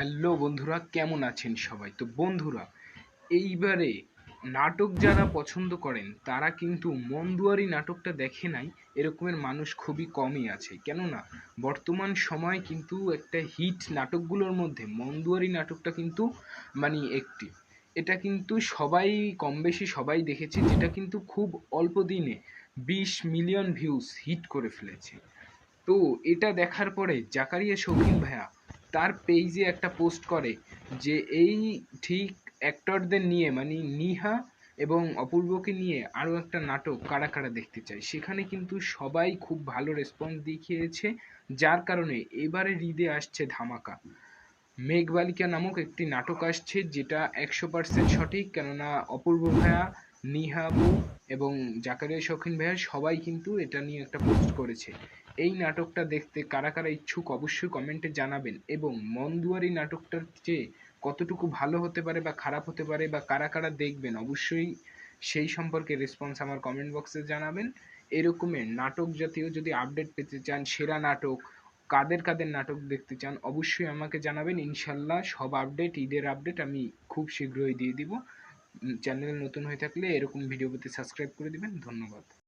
Hello বন্ধুরা, কেমন আছেন সবাই? তো বন্ধুরা, এইবারে নাটক যারা পছন্দ করেন তারা কিন্তু মন্দুয়ারি নাটকটা দেখে নাই এরকমের মানুষ খুবই কমই আছে। কেননা বর্তমান সময় কিন্তু একটা হিট নাটকগুলোর মধ্যে মন্দুয়ারি নাটকটা কিন্তু একটি, এটা কিন্তু সবাই কম বেশি সবাই দেখেছে, যেটা কিন্তু খুব অল্প দিনে 20 মিলিয়ন ভিউজ হিট করে ফেলেছে। তো এটা দেখার পরে জাকারিয়া শৌখিন ভাইয়া তার পেজে একটা পোস্ট করে যে এই ঠিক অ্যাক্টরদের নিয়ে নিহা এবং অপূর্বকে নিয়ে আরও একটা নাটক কারা কারা দেখতে চায়। সেখানে কিন্তু সবাই খুব ভালো রেসপন্স দেখিয়েছে, যার কারণে এবারে ঈদে আসছে ধামাকা। মেঘবালিকা নামক একটি নাটক আসছে, যেটা 100% সঠিক। কেননা অপূর্ব ভাইয়া, নিহা আপু এবং জাকারিয়া শৌখিন ভাইয়া সবাই কিন্তু এটা নিয়ে একটা পোস্ট করেছে। এই নাটকটা দেখতে কারা কারা ইচ্ছুক অবশ্যই কমেন্টে জানাবেন, এবং মন্দুয়ারি নাটকটার চেয়ে কতটুকু ভালো হতে পারে বা খারাপ হতে পারে বা কারা কারা দেখবেন অবশ্যই সেই সম্পর্কে রেসপন্স আমার কমেন্ট বক্সে জানাবেন। এরকমের নাটক জাতীয় যদি আপডেট পেতে চান, সেরা নাটক, কাদের কাদের নাটক দেখতে চান, অবশ্যই আমাকে জানাবেন। ইনশাল্লাহ সব আপডেট, ঈদের আপডেট আমি খুব শীঘ্রই দিয়ে দিব। চ্যানেল নতুন হয়ে থাকলে এরকম ভিডিও পেতে সাবস্ক্রাইব করে দিবেন। ধন্যবাদ।